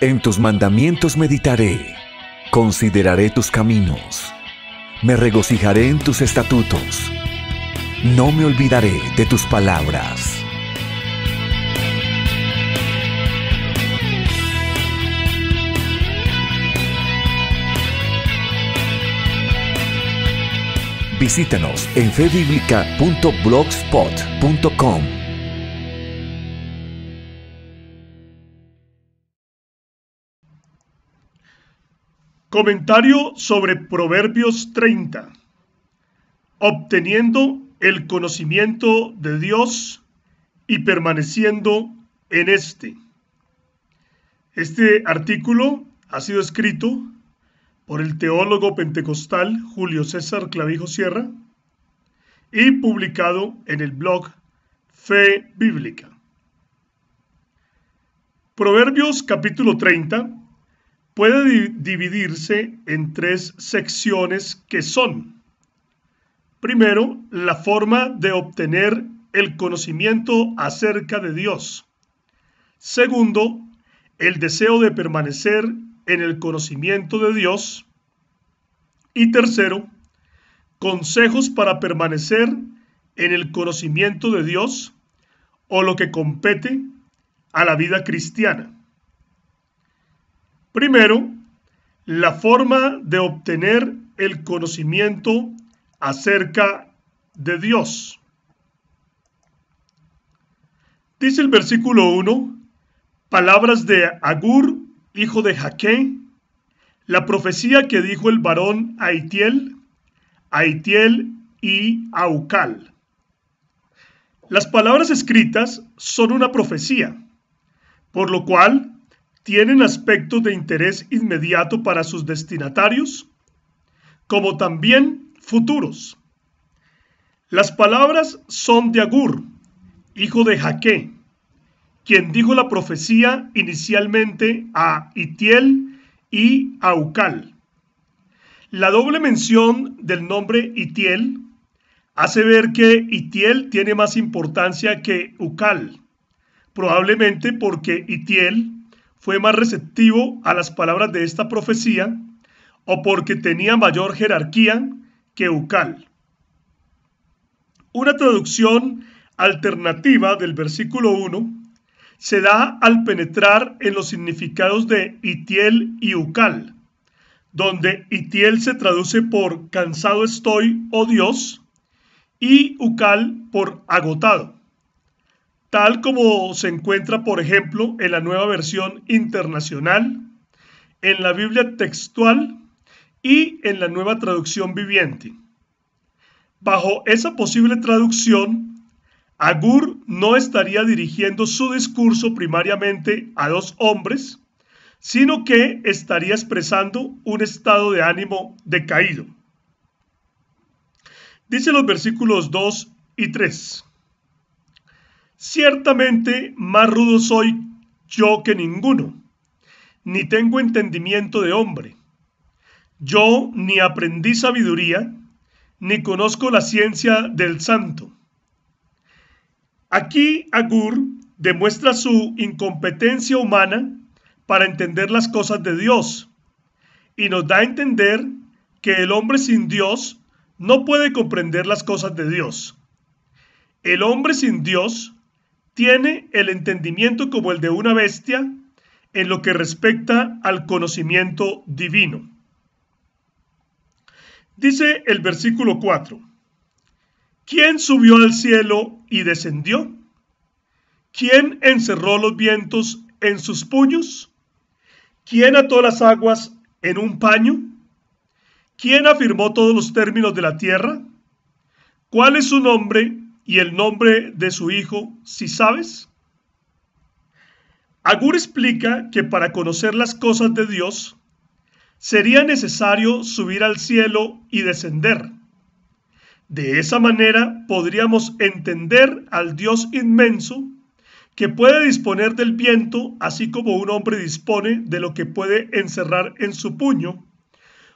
En tus mandamientos meditaré, consideraré tus caminos. Me regocijaré en tus estatutos. No me olvidaré de tus palabras. Visítanos en febiblica.blogspot.com. Comentario sobre Proverbios 30. Obteniendo el conocimiento de Dios y permaneciendo en éste. Este artículo ha sido escrito por el teólogo pentecostal Julio César Clavijo Sierra y publicado en el blog Fe Bíblica. Proverbios capítulo 30 puede dividirse en tres secciones que son: primero, la forma de obtener el conocimiento acerca de Dios; segundo, el deseo de permanecer en el conocimiento de Dios; y tercero, consejos para permanecer en el conocimiento de Dios o lo que compete a la vida cristiana. Primero, la forma de obtener el conocimiento acerca de Dios. Dice el versículo 1, palabras de Agur, hijo de Jaque, la profecía que dijo el varón Aitiel y a Ucal. Las palabras escritas son una profecía, por lo cual tienen aspectos de interés inmediato para sus destinatarios, como también futuros. Las palabras son de Agur, hijo de Jaque, quien dijo la profecía inicialmente a Itiel y a Ucal. La doble mención del nombre Itiel hace ver que Itiel tiene más importancia que Ucal, probablemente porque Itiel fue más receptivo a las palabras de esta profecía o porque tenía mayor jerarquía que Ucal. Una traducción alternativa del versículo 1 se da al penetrar en los significados de Itiel y Ucal, donde Itiel se traduce por cansado estoy, oh Dios, y Ucal por agotado, tal como se encuentra, por ejemplo, en la Nueva Versión Internacional, en la Biblia textual y en la Nueva Traducción Viviente. Bajo esa posible traducción, Agur no estaría dirigiendo su discurso primariamente a dos hombres, sino que estaría expresando un estado de ánimo decaído. Dice los versículos 2 y 3. Ciertamente más rudo soy yo que ninguno, ni tengo entendimiento de hombre. Yo ni aprendí sabiduría, ni conozco la ciencia del santo. Aquí Agur demuestra su incompetencia humana para entender las cosas de Dios, y nos da a entender que el hombre sin Dios no puede comprender las cosas de Dios. El hombre sin Dios tiene el entendimiento como el de una bestia en lo que respecta al conocimiento divino. Dice el versículo 4, ¿quién subió al cielo y descendió? ¿Quién encerró los vientos en sus puños? ¿Quién ató las aguas en un paño? ¿Quién afirmó todos los términos de la tierra? ¿Cuál es su nombre y el nombre de su hijo, si sabes? Agur explica que para conocer las cosas de Dios sería necesario subir al cielo y descender. De esa manera podríamos entender al Dios inmenso que puede disponer del viento, así como un hombre dispone de lo que puede encerrar en su puño,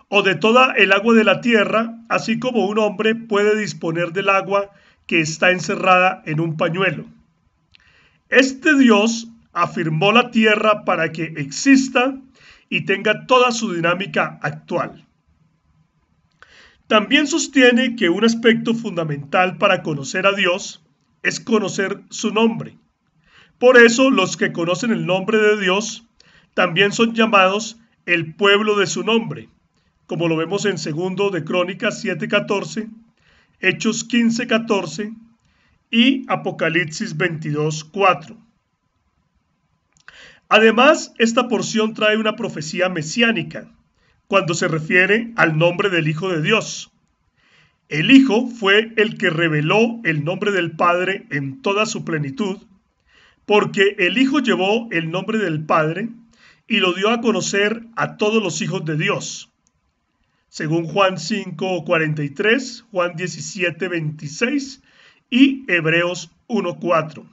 o de toda el agua de la tierra, así como un hombre puede disponer del agua que está encerrada en un pañuelo. Este Dios afirmó la tierra para que exista y tenga toda su dinámica actual. También sostiene que un aspecto fundamental para conocer a Dios es conocer su nombre. Por eso los que conocen el nombre de Dios también son llamados el pueblo de su nombre, como lo vemos en 2 de Crónicas 7:14, Hechos 15:14 y Apocalipsis 22:4. Además, esta porción trae una profecía mesiánica, cuando se refiere al nombre del Hijo de Dios. El Hijo fue el que reveló el nombre del Padre en toda su plenitud, porque el Hijo llevó el nombre del Padre y lo dio a conocer a todos los hijos de Dios. Según Juan 5:43, Juan 17:26 y Hebreos 1:4.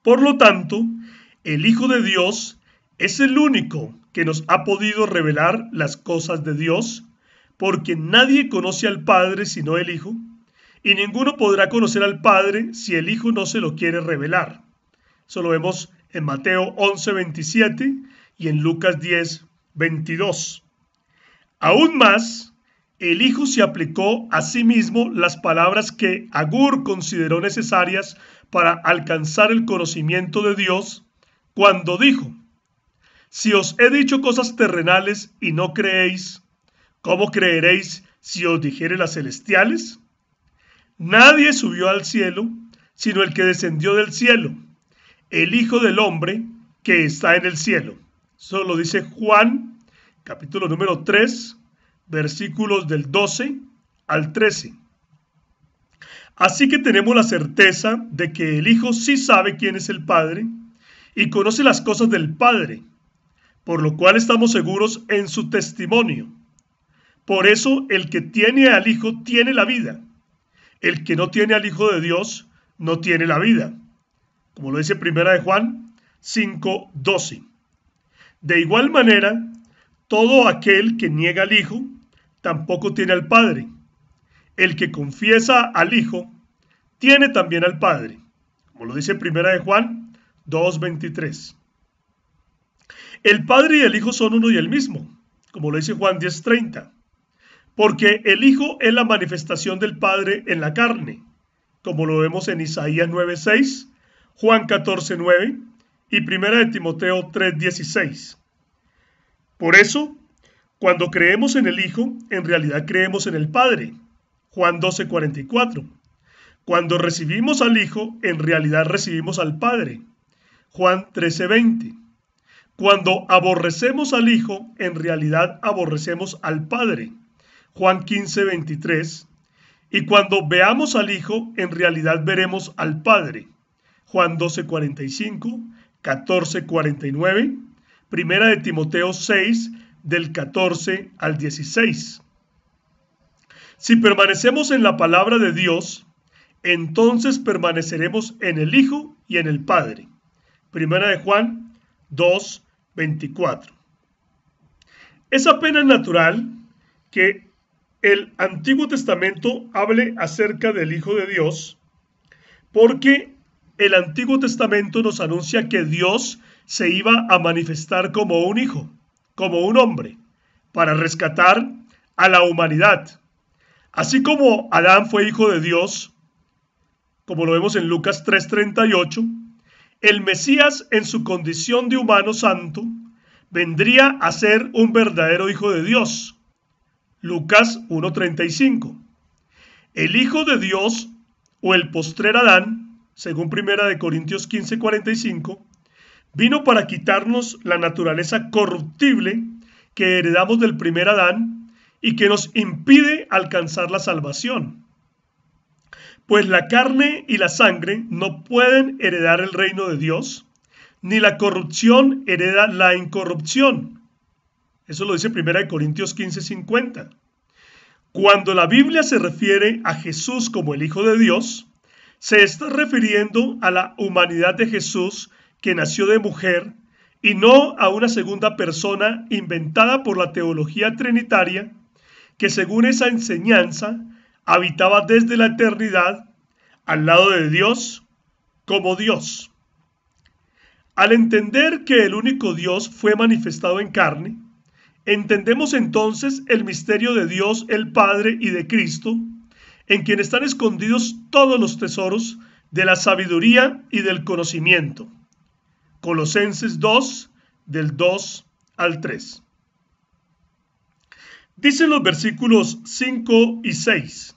Por lo tanto, el Hijo de Dios es el único que nos ha podido revelar las cosas de Dios, porque nadie conoce al Padre sino el Hijo, y ninguno podrá conocer al Padre si el Hijo no se lo quiere revelar. Eso lo vemos en Mateo 11:27 y en Lucas 10:22. Aún más, el Hijo se aplicó a sí mismo las palabras que Agur consideró necesarias para alcanzar el conocimiento de Dios cuando dijo: si os he dicho cosas terrenales y no creéis, ¿cómo creeréis si os dijere las celestiales? Nadie subió al cielo, sino el que descendió del cielo, el Hijo del Hombre que está en el cielo. Eso lo dice Juan, capítulo número 3, versículos del 12 al 13. Así que tenemos la certeza de que el Hijo sí sabe quién es el Padre y conoce las cosas del Padre, por lo cual estamos seguros en su testimonio. Por eso el que tiene al Hijo tiene la vida. El que no tiene al Hijo de Dios no tiene la vida, como lo dice 1 de Juan 5:12. De igual manera, todo aquel que niega al Hijo tampoco tiene al Padre. El que confiesa al Hijo tiene también al Padre, como lo dice 1 de Juan 2:23. El Padre y el Hijo son uno y el mismo, como lo dice Juan 10:30. Porque el Hijo es la manifestación del Padre en la carne, como lo vemos en Isaías 9:6, Juan 14:9 y 1 de Timoteo 3:16. Por eso, cuando creemos en el Hijo, en realidad creemos en el Padre, Juan 12:44. Cuando recibimos al Hijo, en realidad recibimos al Padre, Juan 13:20. Cuando aborrecemos al Hijo, en realidad aborrecemos al Padre, Juan 15:23, y cuando veamos al Hijo, en realidad veremos al Padre, Juan 12:45, 14:49, 1 de Timoteo 6, del 14 al 16. Si permanecemos en la palabra de Dios, entonces permaneceremos en el Hijo y en el Padre. 1 de Juan 2:24. Es apenas natural que el Antiguo Testamento hable acerca del Hijo de Dios, porque el Antiguo Testamento nos anuncia que Dios se iba a manifestar como un hijo, como un hombre, para rescatar a la humanidad. Así como Adán fue hijo de Dios, como lo vemos en Lucas 3:38, el Mesías en su condición de humano santo vendría a ser un verdadero hijo de Dios. Lucas 1:35. El Hijo de Dios o el postrer Adán, según 1 de Corintios 15:45, vino para quitarnos la naturaleza corruptible que heredamos del primer Adán y que nos impide alcanzar la salvación. Pues la carne y la sangre no pueden heredar el reino de Dios, ni la corrupción hereda la incorrupción. Eso lo dice 1 de Corintios 15:50. Cuando la Biblia se refiere a Jesús como el Hijo de Dios, se está refiriendo a la humanidad de Jesús que nació de mujer y no a una segunda persona inventada por la teología trinitaria que, según esa enseñanza, habitaba desde la eternidad al lado de Dios como Dios. Al entender que el único Dios fue manifestado en carne, entendemos entonces el misterio de Dios el Padre y de Cristo, en quien están escondidos todos los tesoros de la sabiduría y del conocimiento. Colosenses 2, del 2 al 3. Dicen los versículos 5 y 6.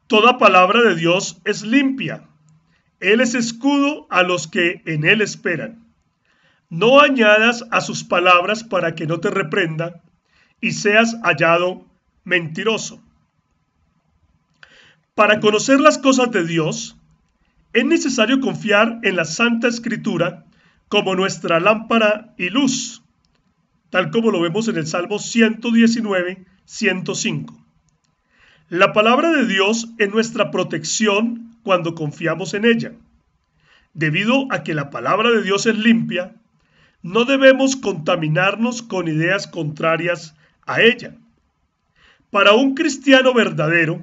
Toda palabra de Dios es limpia. Él es escudo a los que en él esperan. No añadas a sus palabras para que no te reprenda y seas hallado mentiroso. Para conocer las cosas de Dios, es necesario confiar en la Santa Escritura como nuestra lámpara y luz, tal como lo vemos en el Salmo 119, 105. La palabra de Dios es nuestra protección cuando confiamos en ella. Debido a que la palabra de Dios es limpia, no debemos contaminarnos con ideas contrarias a ella. Para un cristiano verdadero,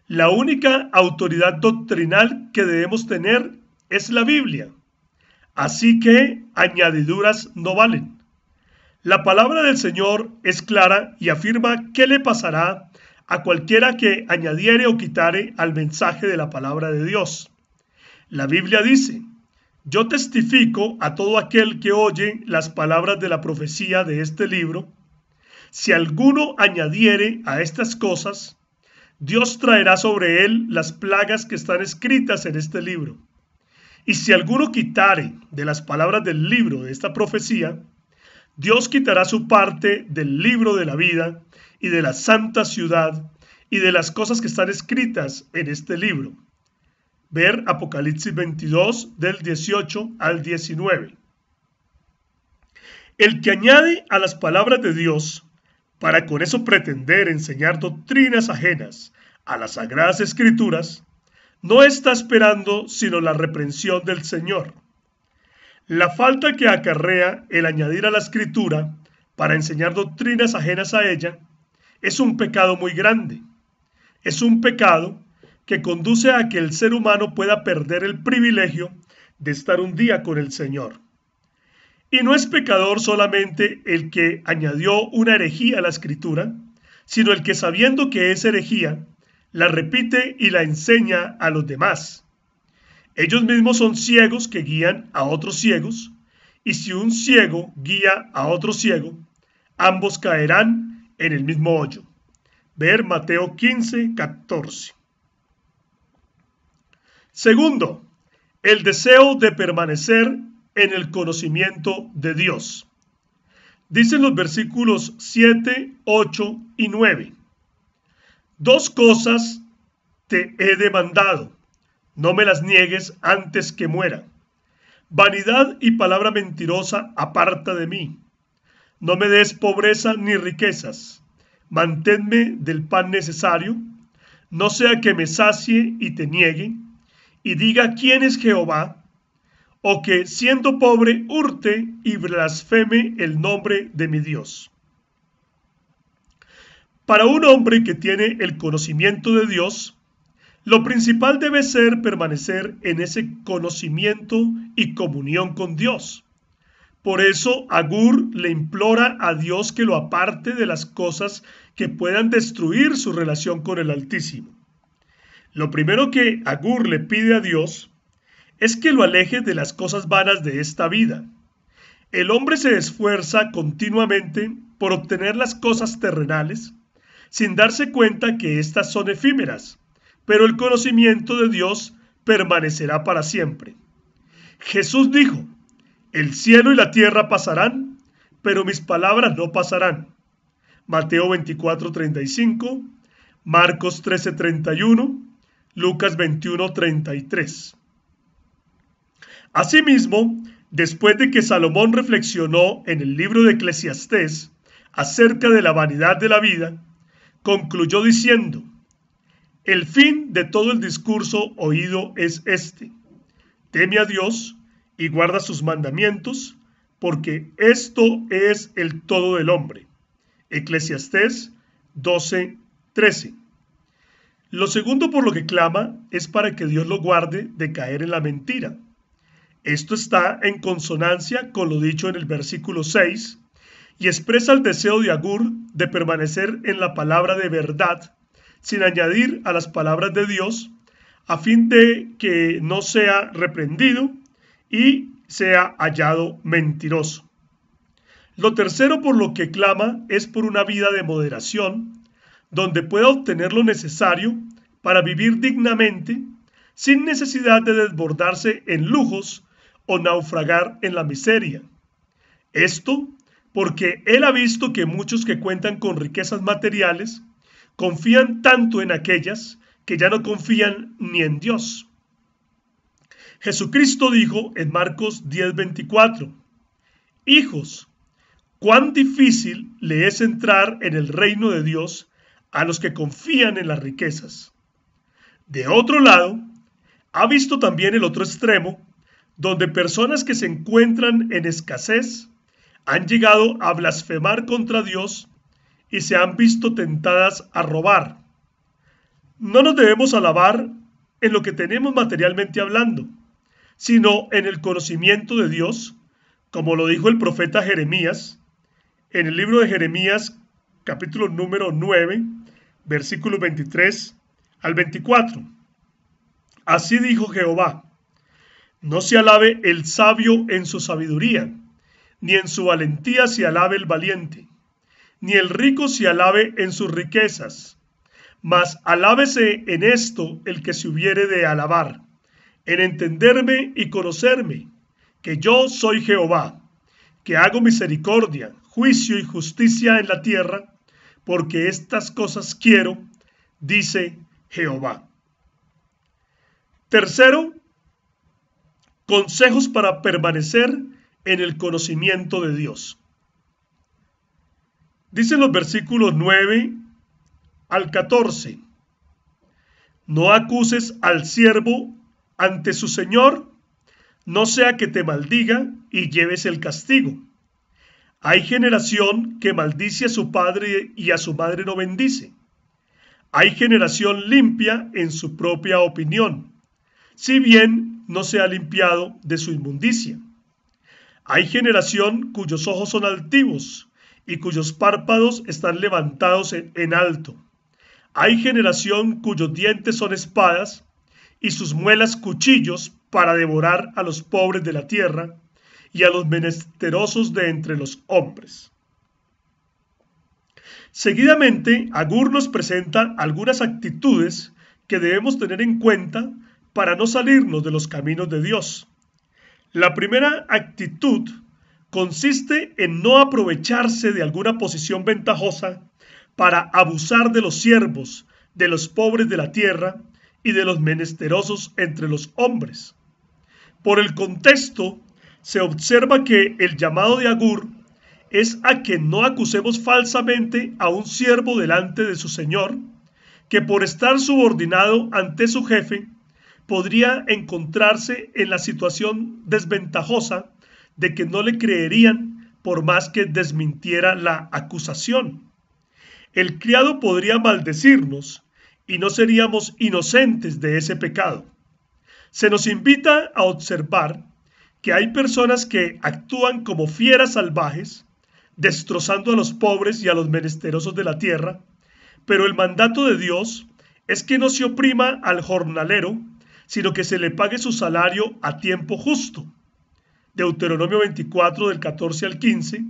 la única autoridad doctrinal que debemos tener es la Biblia. Así que añadiduras no valen. La palabra del Señor es clara y afirma qué le pasará a cualquiera que añadiere o quitare al mensaje de la palabra de Dios. La Biblia dice: yo testifico a todo aquel que oye las palabras de la profecía de este libro. Si alguno añadiere a estas cosas, Dios traerá sobre él las plagas que están escritas en este libro. Y si alguno quitare de las palabras del libro de esta profecía, Dios quitará su parte del libro de la vida y de la santa ciudad y de las cosas que están escritas en este libro. Ver Apocalipsis 22 del 18 al 19. El que añade a las palabras de Dios para con eso pretender enseñar doctrinas ajenas a las sagradas escrituras, no está esperando sino la reprensión del Señor. La falta que acarrea el añadir a la escritura para enseñar doctrinas ajenas a ella es un pecado muy grande. Es un pecado que conduce a que el ser humano pueda perder el privilegio de estar un día con el Señor. Y no es pecador solamente el que añadió una herejía a la escritura, sino el que sabiendo que es herejía, la repite y la enseña a los demás. Ellos mismos son ciegos que guían a otros ciegos, y si un ciego guía a otro ciego, ambos caerán en el mismo hoyo. Ver Mateo 15, 14. Segundo, el deseo de permanecer en el conocimiento de Dios. Dicen los versículos 7, 8 y 9. Dos cosas te he demandado, no me las niegues antes que muera. Vanidad y palabra mentirosa aparta de mí. No me des pobreza ni riquezas. Manténme del pan necesario, no sea que me sacie y te niegue, y diga quién es Jehová, o que siendo pobre hurte y blasfeme el nombre de mi Dios. Para un hombre que tiene el conocimiento de Dios, lo principal debe ser permanecer en ese conocimiento y comunión con Dios. Por eso Agur le implora a Dios que lo aparte de las cosas que puedan destruir su relación con el Altísimo. Lo primero que Agur le pide a Dios es que lo aleje de las cosas vanas de esta vida. El hombre se esfuerza continuamente por obtener las cosas terrenales, sin darse cuenta que éstas son efímeras, pero el conocimiento de Dios permanecerá para siempre. Jesús dijo: el cielo y la tierra pasarán, pero mis palabras no pasarán. Mateo 24:35, Marcos 13:31, Lucas 21:33. Asimismo, después de que Salomón reflexionó en el libro de Eclesiastés acerca de la vanidad de la vida, concluyó diciendo: el fin de todo el discurso oído es este: teme a Dios y guarda sus mandamientos, porque esto es el todo del hombre. Eclesiastés 12:13. Lo segundo por lo que clama es para que Dios lo guarde de caer en la mentira. Esto está en consonancia con lo dicho en el versículo 6 y expresa el deseo de Agur de permanecer en la palabra de verdad, sin añadir a las palabras de Dios, a fin de que no sea reprendido y sea hallado mentiroso. Lo tercero por lo que clama es por una vida de moderación, donde pueda obtener lo necesario para vivir dignamente, sin necesidad de desbordarse en lujos o naufragar en la miseria. Esto porque él ha visto que muchos que cuentan con riquezas materiales confían tanto en aquellas que ya no confían ni en Dios. Jesucristo dijo en Marcos 10:24, hijos, cuán difícil le es entrar en el reino de Dios a los que confían en las riquezas. De otro lado, ha visto también el otro extremo, donde personas que se encuentran en escasez han llegado a blasfemar contra Dios y se han visto tentadas a robar. No nos debemos alabar en lo que tenemos materialmente hablando, sino en el conocimiento de Dios, como lo dijo el profeta Jeremías, en el libro de Jeremías, capítulo número 9, versículos 23 al 24. Así dijo Jehová, no se alabe el sabio en su sabiduría, ni en su valentía se alabe el valiente, ni el rico se alabe en sus riquezas, mas alábese en esto el que se hubiere de alabar, en entenderme y conocerme, que yo soy Jehová, que hago misericordia, juicio y justicia en la tierra, porque estas cosas quiero, dice Jehová. Tercero, consejos para permanecer en el conocimiento de Dios. Dicen los versículos 9 al 14. No acuses al siervo ante su señor, no sea que te maldiga y lleves el castigo. Hay generación que maldice a su padre y a su madre no bendice. Hay generación limpia en su propia opinión, si bien no se ha limpiado de su inmundicia. Hay generación cuyos ojos son altivos y cuyos párpados están levantados en alto. Hay generación cuyos dientes son espadas y sus muelas cuchillos para devorar a los pobres de la tierra y a los menesterosos de entre los hombres. Seguidamente, Agur nos presenta algunas actitudes que debemos tener en cuenta para no salirnos de los caminos de Dios. La primera actitud consiste en no aprovecharse de alguna posición ventajosa para abusar de los siervos, de los pobres de la tierra y de los menesterosos entre los hombres. Por el contexto, se observa que el llamado de Agur es a que no acusemos falsamente a un siervo delante de su señor, que por estar subordinado ante su jefe, podría encontrarse en la situación desventajosa de que no le creerían por más que desmintiera la acusación. El criado podría maldecirnos y no seríamos inocentes de ese pecado. Se nos invita a observar que hay personas que actúan como fieras salvajes, destrozando a los pobres y a los menesterosos de la tierra, pero el mandato de Dios es que no se oprima al jornalero, sino que se le pague su salario a tiempo justo. Deuteronomio 24 del 14 al 15,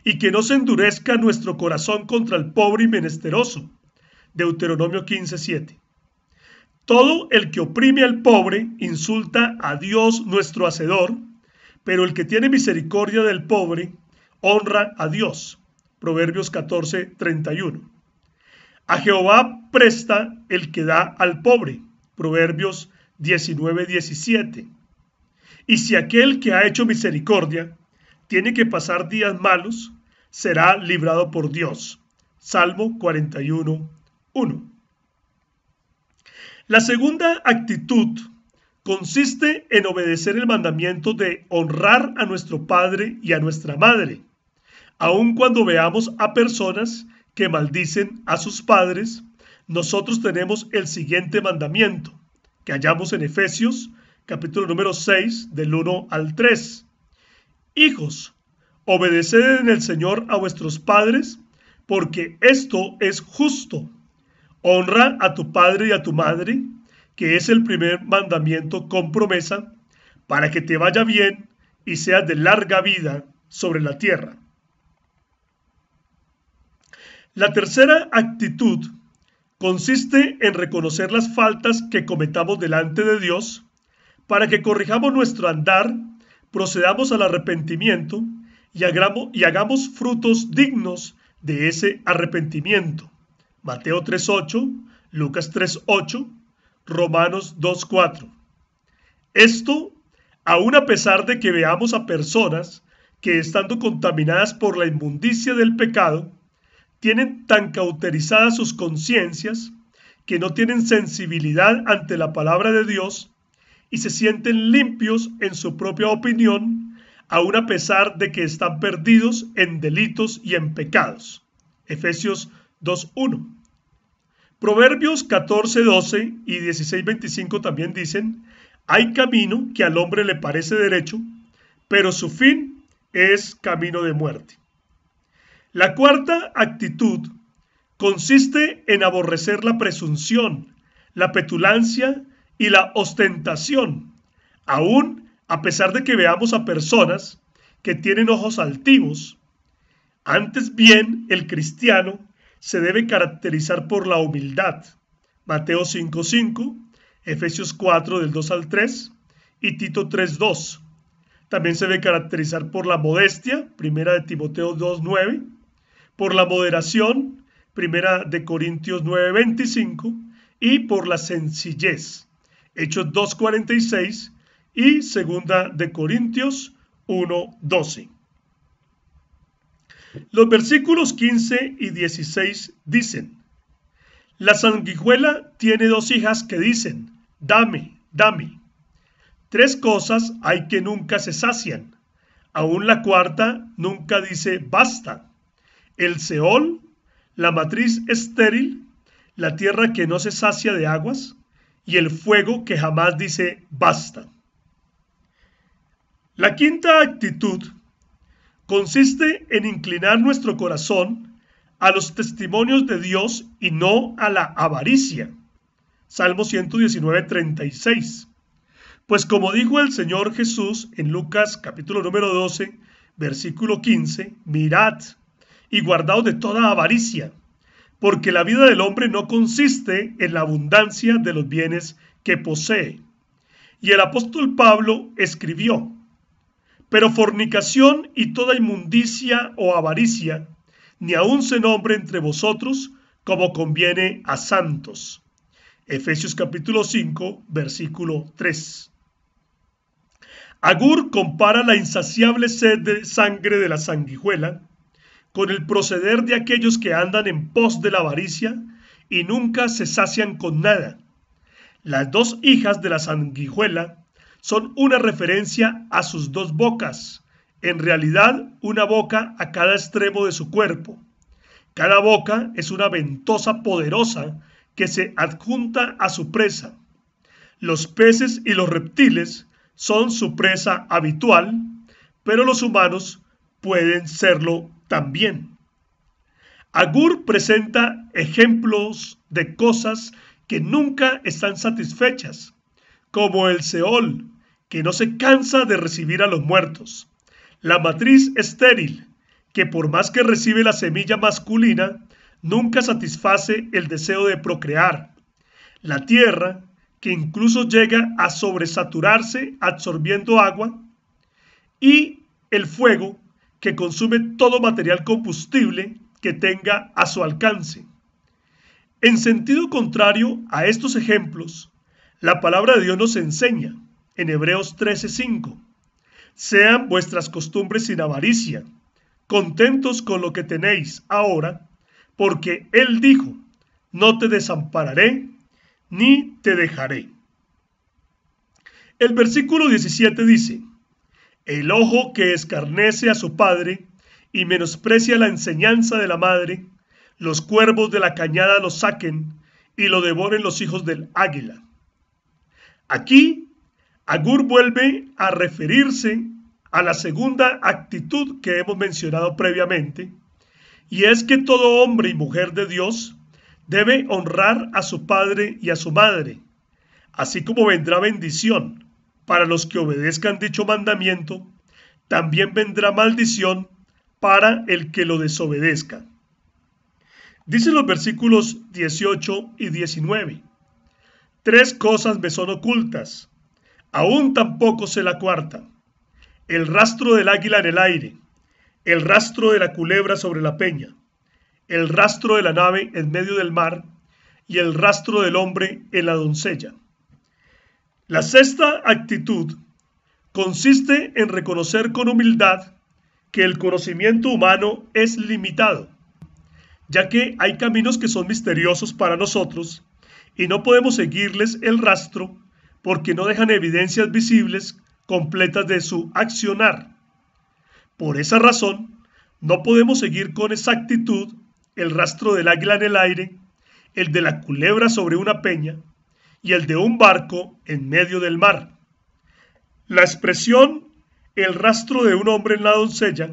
y que no se endurezca nuestro corazón contra el pobre y menesteroso. Deuteronomio 15, 7. Todo el que oprime al pobre insulta a Dios nuestro Hacedor, pero el que tiene misericordia del pobre honra a Dios. Proverbios 14, 31. A Jehová presta el que da al pobre. Proverbios 19, 17. Y si aquel que ha hecho misericordia tiene que pasar días malos, será librado por Dios. Salmo 41, 1. La segunda actitud consiste en obedecer el mandamiento de honrar a nuestro padre y a nuestra madre, aun cuando veamos a personas que maldicen a sus padres. Nosotros tenemos el siguiente mandamiento, que hallamos en Efesios capítulo número 6, del 1 al 3. Hijos, obedeced en el Señor a vuestros padres, porque esto es justo. Honra a tu padre y a tu madre, que es el primer mandamiento con promesa, para que te vaya bien y seas de larga vida sobre la tierra. La tercera actitud consiste en reconocer las faltas que cometamos delante de Dios, para que corrijamos nuestro andar, procedamos al arrepentimiento y hagamos frutos dignos de ese arrepentimiento. Mateo 3:8, Lucas 3:8, Romanos 2:4. Esto, aun a pesar de que veamos a personas que, estando contaminadas por la inmundicia del pecado, tienen tan cauterizadas sus conciencias que no tienen sensibilidad ante la palabra de Dios y se sienten limpios en su propia opinión, aun a pesar de que están perdidos en delitos y en pecados. Efesios 2:1. Proverbios 14:12 y 16:25 también dicen: hay camino que al hombre le parece derecho, pero su fin es camino de muerte. La cuarta actitud consiste en aborrecer la presunción, la petulancia y la ostentación, aun a pesar de que veamos a personas que tienen ojos altivos. Antes bien, el cristiano se debe caracterizar por la humildad. Mateo 5:5, Efesios 4 del 2 al 3 y Tito 3:2. También se debe caracterizar por la modestia, primera de Timoteo 2:9, por la moderación, primera de Corintios 9:25, y por la sencillez, Hechos 2:46 y segunda de Corintios 1:12. Los versículos 15 y 16 dicen: la sanguijuela tiene dos hijas que dicen: dame, dame. Tres cosas hay que nunca se sacian. Aún la cuarta nunca dice basta. El Seol, la matriz estéril, la tierra que no se sacia de aguas, y el fuego que jamás dice basta. La quinta actitud consiste en inclinar nuestro corazón a los testimonios de Dios y no a la avaricia. Salmo 119:36. Pues como dijo el Señor Jesús en Lucas capítulo número 12, versículo 15, mirad y guardaos de toda avaricia, porque la vida del hombre no consiste en la abundancia de los bienes que posee. Y el apóstol Pablo escribió: pero fornicación y toda inmundicia o avaricia, ni aun se nombre entre vosotros como conviene a santos. Efesios capítulo 5, versículo 3. Agur compara la insaciable sed de sangre de la sanguijuela con el proceder de aquellos que andan en pos de la avaricia y nunca se sacian con nada. Las dos hijas de la sanguijuela son una referencia a sus dos bocas, en realidad una boca a cada extremo de su cuerpo. Cada boca es una ventosa poderosa que se adjunta a su presa. Los peces y los reptiles son su presa habitual, pero los humanos pueden serlo también. Agur presenta ejemplos de cosas que nunca están satisfechas, como el Seol, que no se cansa de recibir a los muertos, la matriz estéril, que por más que recibe la semilla masculina, nunca satisface el deseo de procrear, la tierra, que incluso llega a sobresaturarse absorbiendo agua, y el fuego, que consume todo material combustible que tenga a su alcance. En sentido contrario a estos ejemplos, la palabra de Dios nos enseña en Hebreos 13:5: sean vuestras costumbres sin avaricia, contentos con lo que tenéis ahora, porque Él dijo: no te desampararé ni te dejaré. El versículo 17 dice: el ojo que escarnece a su padre y menosprecia la enseñanza de la madre, los cuervos de la cañada lo saquen y lo devoren los hijos del águila. Aquí Agur vuelve a referirse a la segunda actitud que hemos mencionado previamente, y es que todo hombre y mujer de Dios debe honrar a su padre y a su madre, así como vendrá bendición para los que obedezcan dicho mandamiento, también vendrá maldición para el que lo desobedezca. Dicen los versículos 18 y 19: Tres cosas me son ocultas, aún tampoco sé la cuarta: el rastro del águila en el aire, el rastro de la culebra sobre la peña, el rastro de la nave en medio del mar y el rastro del hombre en la doncella. La sexta actitud consiste en reconocer con humildad que el conocimiento humano es limitado, ya que hay caminos que son misteriosos para nosotros y no podemos seguirles el rastro porque no dejan evidencias visibles completas de su accionar. Por esa razón, no podemos seguir con exactitud el rastro del águila en el aire, el de la culebra sobre una peña y el de un barco en medio del mar. La expresión el rastro de un hombre en la doncella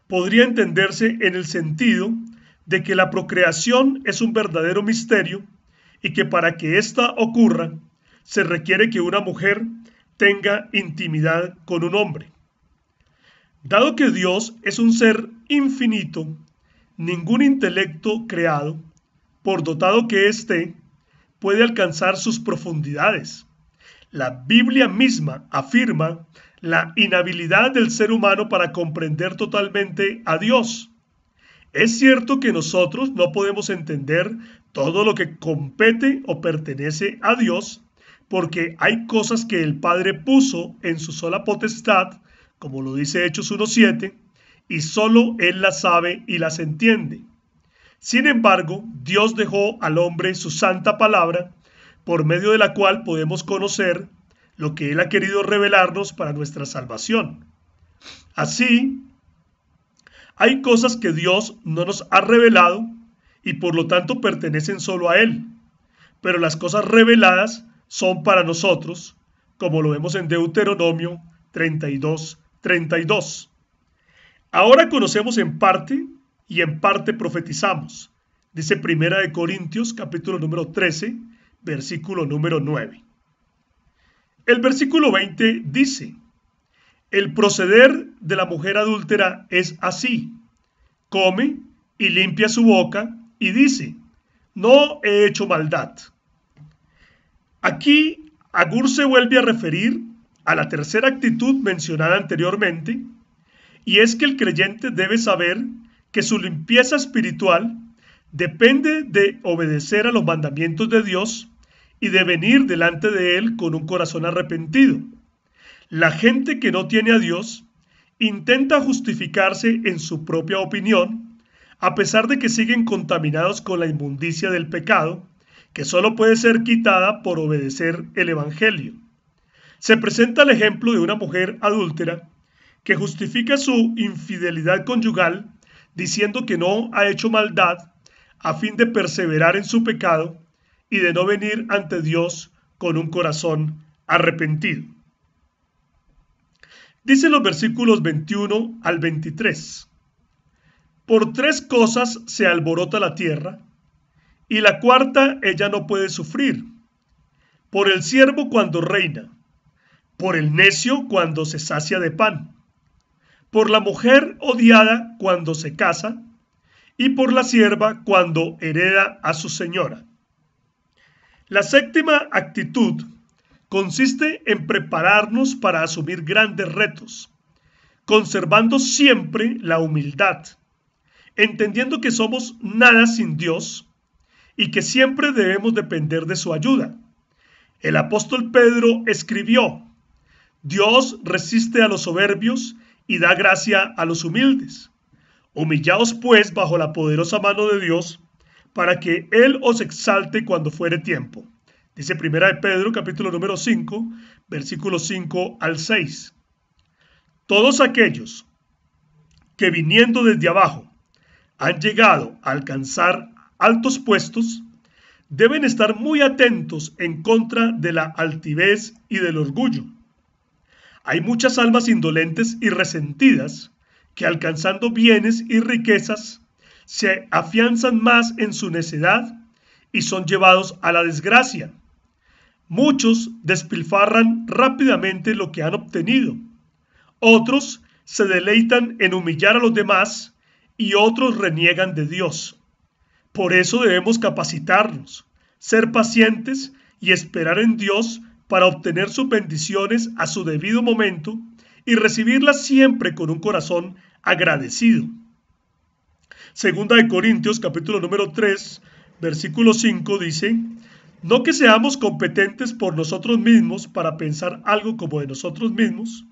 podría entenderse en el sentido de que la procreación es un verdadero misterio y que para que ésta ocurra se requiere que una mujer tenga intimidad con un hombre. Dado que Dios es un ser infinito, ningún intelecto creado, por dotado que esté, puede alcanzar sus profundidades. La Biblia misma afirma la inhabilidad del ser humano para comprender totalmente a Dios. Es cierto que nosotros no podemos entender todo lo que compete o pertenece a Dios, porque hay cosas que el Padre puso en su sola potestad, como lo dice Hechos 1:7, y solo Él las sabe y las entiende. Sin embargo, Dios dejó al hombre su santa palabra, por medio de la cual podemos conocer lo que Él ha querido revelarnos para nuestra salvación. Así, hay cosas que Dios no nos ha revelado y por lo tanto pertenecen solo a Él, pero las cosas reveladas son para nosotros, como lo vemos en Deuteronomio 32:32. Ahora conocemos en parte y en parte profetizamos, dice Primera de Corintios capítulo número 13, versículo número 9. El versículo 20 dice: el proceder de la mujer adúltera es así: come y limpia su boca y dice, no he hecho maldad. Aquí Agur se vuelve a referir a la tercera actitud mencionada anteriormente, y es que el creyente debe saber que su limpieza espiritual depende de obedecer a los mandamientos de Dios y de venir delante de Él con un corazón arrepentido. La gente que no tiene a Dios intenta justificarse en su propia opinión, a pesar de que siguen contaminados con la inmundicia del pecado, que solo puede ser quitada por obedecer el Evangelio. Se presenta el ejemplo de una mujer adúltera que justifica su infidelidad conyugal diciendo que no ha hecho maldad a fin de perseverar en su pecado y de no venir ante Dios con un corazón arrepentido. Dicen los versículos 21 al 23. Por tres cosas se alborota la tierra, y la cuarta ella no puede sufrir: por el siervo cuando reina, por el necio cuando se sacia de pan, por la mujer odiada cuando se casa, y por la sierva cuando hereda a su señora. La séptima actitud consiste en prepararnos para asumir grandes retos, conservando siempre la humildad, entendiendo que somos nada sin Dios y que siempre debemos depender de su ayuda. El apóstol Pedro escribió: Dios resiste a los soberbios y da gracia a los humildes. Humillaos pues bajo la poderosa mano de Dios, para que Él os exalte cuando fuere tiempo. Dice Primera de Pedro, capítulo número 5, versículos 5 al 6. Todos aquellos que viniendo desde abajo han llegado a alcanzar altos puestos, deben estar muy atentos en contra de la altivez y del orgullo, Hay muchas almas indolentes y resentidas que, alcanzando bienes y riquezas, se afianzan más en su necedad y son llevados a la desgracia. Muchos despilfarran rápidamente lo que han obtenido. Otros se deleitan en humillar a los demás y otros reniegan de Dios. Por eso debemos capacitarnos, ser pacientes y esperar en Dios para obtener sus bendiciones a su debido momento y recibirlas siempre con un corazón agradecido. Segunda de Corintios, capítulo número 3, versículo 5 dice: no que seamos competentes por nosotros mismos para pensar algo como de nosotros mismos,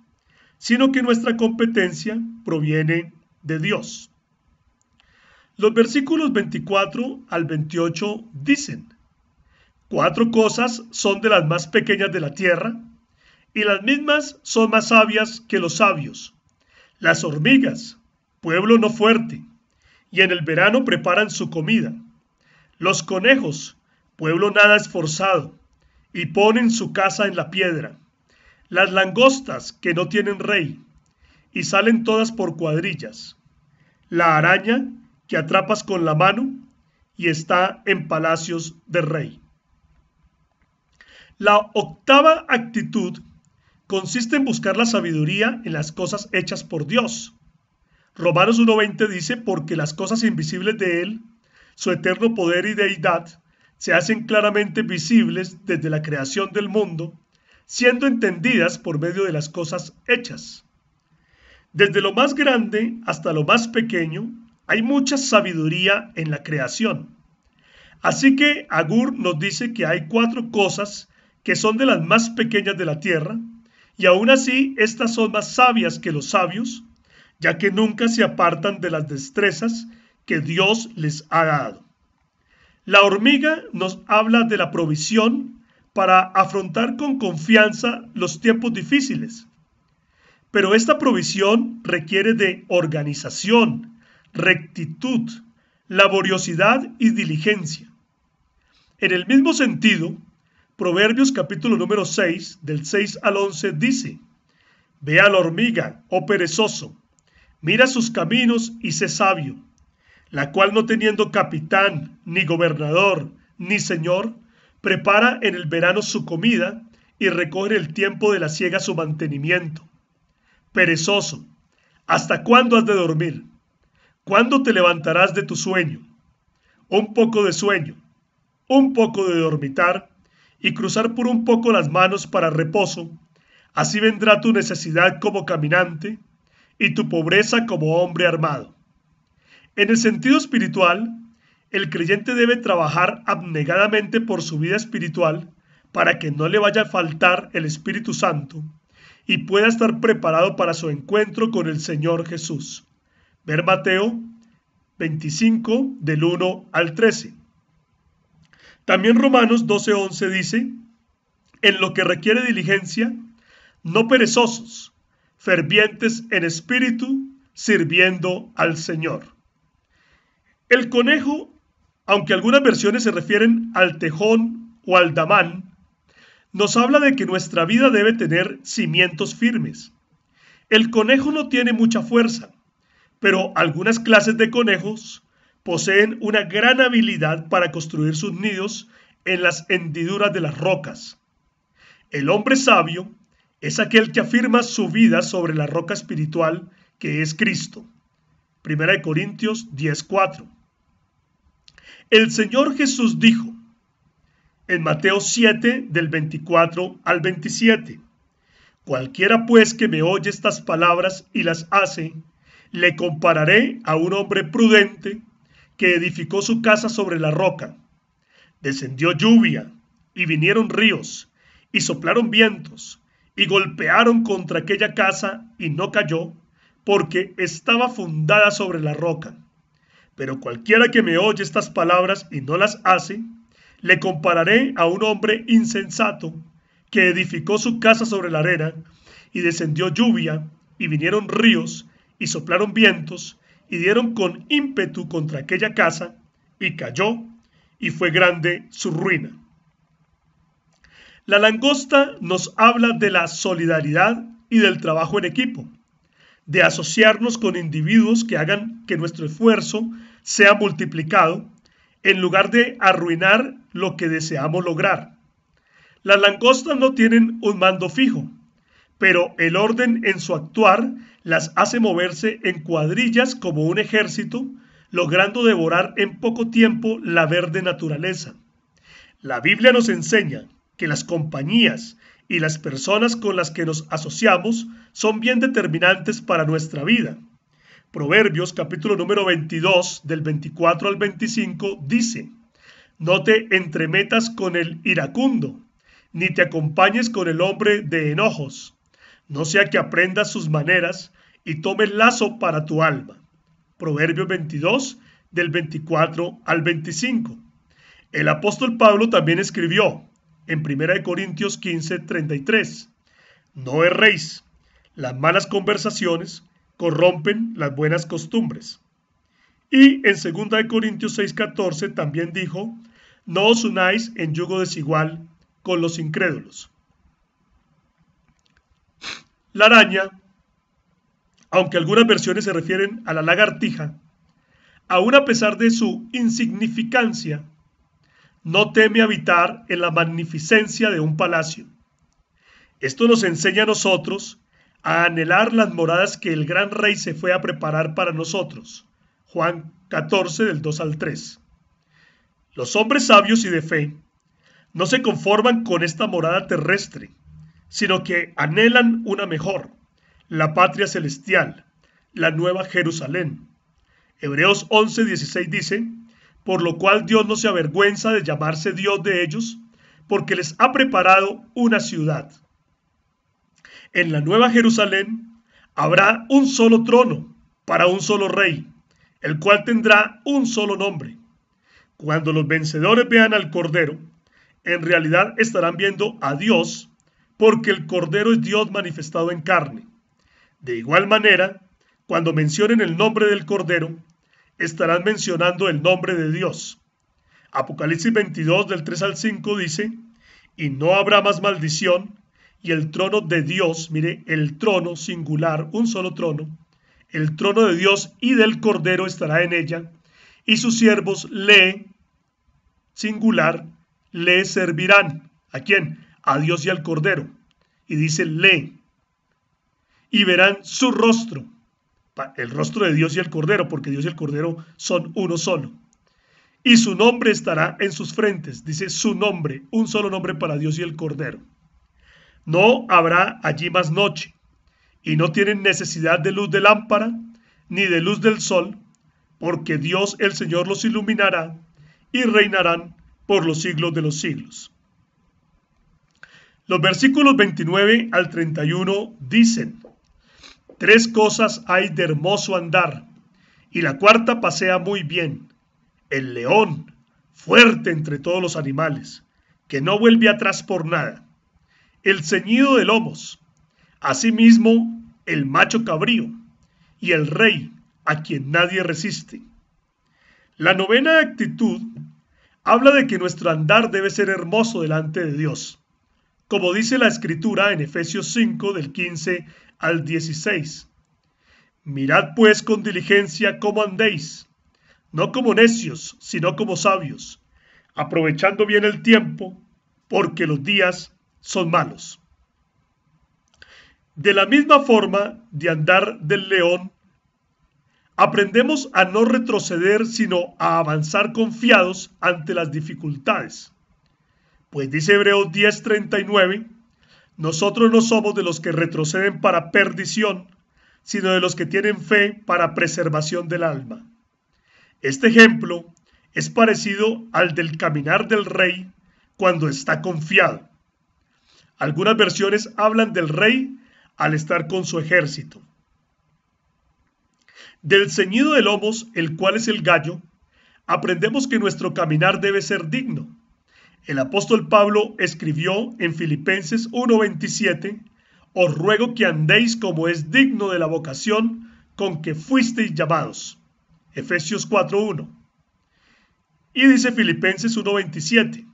sino que nuestra competencia proviene de Dios. Los versículos 24 al 28 dicen: 4 cosas son de las más pequeñas de la tierra, y las mismas son más sabias que los sabios. Las hormigas, pueblo no fuerte, y en el verano preparan su comida. Los conejos, pueblo nada esforzado, y ponen su casa en la piedra. Las langostas que no tienen rey, y salen todas por cuadrillas. La araña que atrapas con la mano, y está en palacios de rey. La octava actitud consiste en buscar la sabiduría en las cosas hechas por Dios. Romanos 1:20 dice: porque las cosas invisibles de Él, su eterno poder y deidad, se hacen claramente visibles desde la creación del mundo, siendo entendidas por medio de las cosas hechas. Desde lo más grande hasta lo más pequeño, hay mucha sabiduría en la creación. Así que Agur nos dice que hay 4 cosas que son de las más pequeñas de la tierra, y aún así estas son más sabias que los sabios, ya que nunca se apartan de las destrezas que Dios les ha dado. La hormiga nos habla de la provisión para afrontar con confianza los tiempos difíciles. Pero esta provisión requiere de organización, rectitud, laboriosidad y diligencia. En el mismo sentido, Proverbios capítulo número 6, del 6 al 11 dice: ve a la hormiga, oh perezoso, mira sus caminos y sé sabio, la cual no teniendo capitán, ni gobernador, ni señor, prepara en el verano su comida y recoge en el tiempo de la siega su mantenimiento. Perezoso, ¿hasta cuándo has de dormir? ¿Cuándo te levantarás de tu sueño? Un poco de sueño, un poco de dormitar y cruzar por un poco las manos para reposo, así vendrá tu necesidad como caminante y tu pobreza como hombre armado. En el sentido espiritual, el creyente debe trabajar abnegadamente por su vida espiritual para que no le vaya a faltar el Espíritu Santo y pueda estar preparado para su encuentro con el Señor Jesús. Ver Mateo 25 del 1 al 13. También Romanos 12:11 dice: en lo que requiere diligencia, no perezosos, fervientes en espíritu, sirviendo al Señor. El conejo, aunque algunas versiones se refieren al tejón o al damán, nos habla de que nuestra vida debe tener cimientos firmes. El conejo no tiene mucha fuerza, pero algunas clases de conejos poseen una gran habilidad para construir sus nidos en las hendiduras de las rocas. El hombre sabio es aquel que afirma su vida sobre la roca espiritual que es Cristo. 1 Corintios 10:4. El Señor Jesús dijo en Mateo 7 del 24 al 27: cualquiera pues que me oye estas palabras y las hace, le compararé a un hombre prudente que edificó su casa sobre la roca. Descendió lluvia, y vinieron ríos, y soplaron vientos, y golpearon contra aquella casa, y no cayó, porque estaba fundada sobre la roca. Pero cualquiera que me oye estas palabras y no las hace, le compararé a un hombre insensato que edificó su casa sobre la arena, y descendió lluvia, y vinieron ríos, y soplaron vientos, y dieron con ímpetu contra aquella casa, y cayó, y fue grande su ruina. La langosta nos habla de la solidaridad y del trabajo en equipo, de asociarnos con individuos que hagan que nuestro esfuerzo sea multiplicado en lugar de arruinar lo que deseamos lograr. Las langostas no tienen un mando fijo, pero el orden en su actuar las hace moverse en cuadrillas como un ejército, logrando devorar en poco tiempo la verde naturaleza. La Biblia nos enseña que las compañías y las personas con las que nos asociamos son bien determinantes para nuestra vida. Proverbios capítulo número 22 del 24 al 25 dice: no te entremetas con el iracundo, ni te acompañes con el hombre de enojos, no sea que aprendas sus maneras y tomes lazo para tu alma. Proverbios 22 del 24 al 25. El apóstol Pablo también escribió en 1 Corintios 15:33: no erréis, las malas conversaciones corrompen las buenas costumbres. Y en 2 Corintios 6:14 también dijo: no os unáis en yugo desigual con los incrédulos. La araña, aunque algunas versiones se refieren a la lagartija, aun a pesar de su insignificancia, no teme habitar en la magnificencia de un palacio. Esto nos enseña a nosotros a anhelar las moradas que el gran rey se fue a preparar para nosotros. Juan 14 del 2 al 3. Los hombres sabios y de fe no se conforman con esta morada terrestre, sino que anhelan una mejor, la patria celestial, la nueva Jerusalén. Hebreos 11:16 dice: por lo cual Dios no se avergüenza de llamarse Dios de ellos, porque les ha preparado una ciudad. En la nueva Jerusalén habrá un solo trono para un solo rey, el cual tendrá un solo nombre. Cuando los vencedores vean al Cordero, en realidad estarán viendo a Dios, porque el Cordero es Dios manifestado en carne. De igual manera, cuando mencionen el nombre del Cordero, estarán mencionando el nombre de Dios. Apocalipsis 22 del 3 al 5 dice: y no habrá más maldición, y el trono de Dios, mire, el trono singular, un solo trono, el trono de Dios y del Cordero estará en ella, y sus siervos singular, le servirán. ¿A quién? A Dios y al Cordero. Y dice y verán su rostro, el rostro de Dios y el Cordero, porque Dios y el Cordero son uno solo. Y su nombre estará en sus frentes, dice su nombre, un solo nombre para Dios y el Cordero. No habrá allí más noche, y no tienen necesidad de luz de lámpara, ni de luz del sol, porque Dios el Señor los iluminará, y reinarán por los siglos de los siglos. Los versículos 29 al 31 dicen: tres cosas hay de hermoso andar, y la cuarta pasea muy bien: el león, fuerte entre todos los animales, que no vuelve atrás por nada; el ceñido de lomos; asimismo el macho cabrío; y el rey, a quien nadie resiste. La novena actitud habla de que nuestro andar debe ser hermoso delante de Dios, como dice la Escritura en Efesios 5 del 15 al 16. Mirad pues con diligencia cómo andéis, no como necios, sino como sabios, aprovechando bien el tiempo, porque los días son malos. De la misma forma de andar del león, aprendemos a no retroceder, sino a avanzar confiados ante las dificultades. Pues dice Hebreos 10:39, nosotros no somos de los que retroceden para perdición, sino de los que tienen fe para preservación del alma. Este ejemplo es parecido al del caminar del rey cuando está confiado. Algunas versiones hablan del rey al estar con su ejército. Del ceñido de lomos, el cual es el gallo, aprendemos que nuestro caminar debe ser digno. El apóstol Pablo escribió en Filipenses 1:27, os ruego que andéis como es digno de la vocación con que fuisteis llamados. Efesios 4:1. Y dice Filipenses 1:27,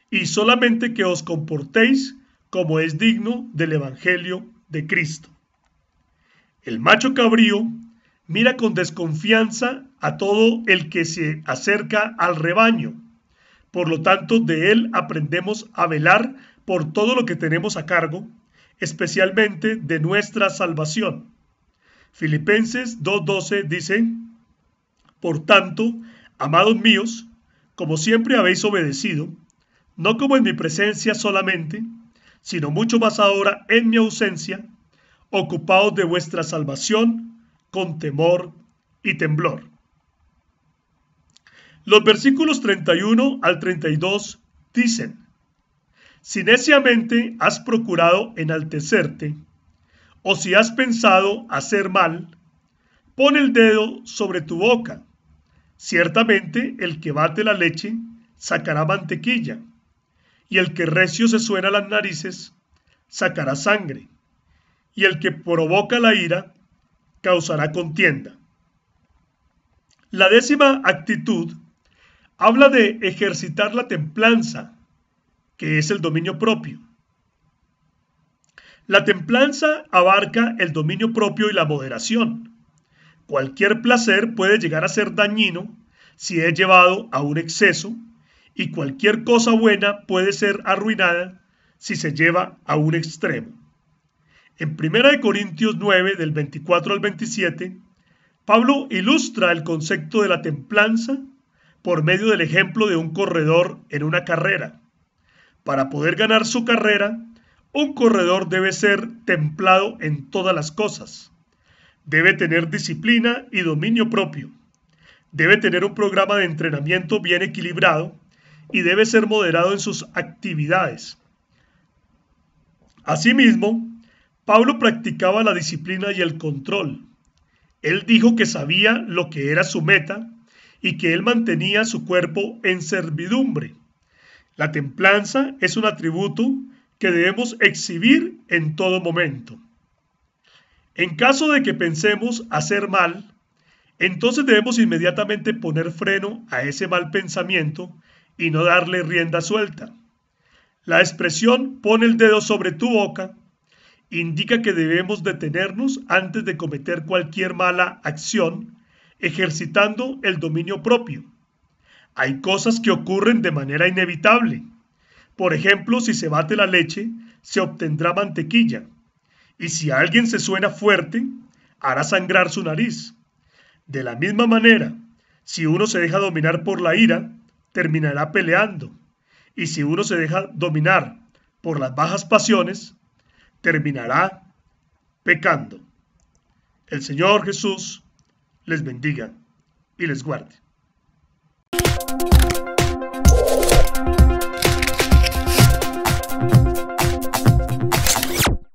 y solamente que os comportéis como es digno del evangelio de Cristo. El macho cabrío mira con desconfianza a todo el que se acerca al rebaño. Por lo tanto, de él aprendemos a velar por todo lo que tenemos a cargo, especialmente de nuestra salvación. Filipenses 2:12 dice: Por tanto, amados míos, como siempre habéis obedecido, no como en mi presencia solamente, sino mucho más ahora en mi ausencia, ocupaos de vuestra salvación con temor y temblor. Los versículos 31 al 32 dicen: Si neciamente has procurado enaltecerte, o si has pensado hacer mal, pon el dedo sobre tu boca. Ciertamente el que bate la leche sacará mantequilla, y el que recio se suena las narices sacará sangre, y el que provoca la ira causará contienda. La 10ª actitud habla de ejercitar la templanza, que es el dominio propio. La templanza abarca el dominio propio y la moderación. Cualquier placer puede llegar a ser dañino si es llevado a un exceso, y cualquier cosa buena puede ser arruinada si se lleva a un extremo. En 1 Corintios 9, del 24 al 27, Pablo ilustra el concepto de la templanza por medio del ejemplo de un corredor en una carrera. Para poder ganar su carrera, un corredor debe ser templado en todas las cosas. Debe tener disciplina y dominio propio. Debe tener un programa de entrenamiento bien equilibrado y debe ser moderado en sus actividades. Asimismo, Pablo practicaba la disciplina y el control. Él dijo que sabía lo que era su meta y que él mantenía su cuerpo en servidumbre. La templanza es un atributo que debemos exhibir en todo momento. En caso de que pensemos hacer mal, entonces debemos inmediatamente poner freno a ese mal pensamiento y no darle rienda suelta. La expresión "pon el dedo sobre tu boca" indica que debemos detenernos antes de cometer cualquier mala acción, ejercitando el dominio propio. Hay cosas que ocurren de manera inevitable. Por ejemplo, si se bate la leche, se obtendrá mantequilla. Y si alguien se suena fuerte, hará sangrar su nariz. De la misma manera, si uno se deja dominar por la ira, terminará peleando. Y si uno se deja dominar por las bajas pasiones, terminará pecando. El Señor Jesús les bendiga y les guarde.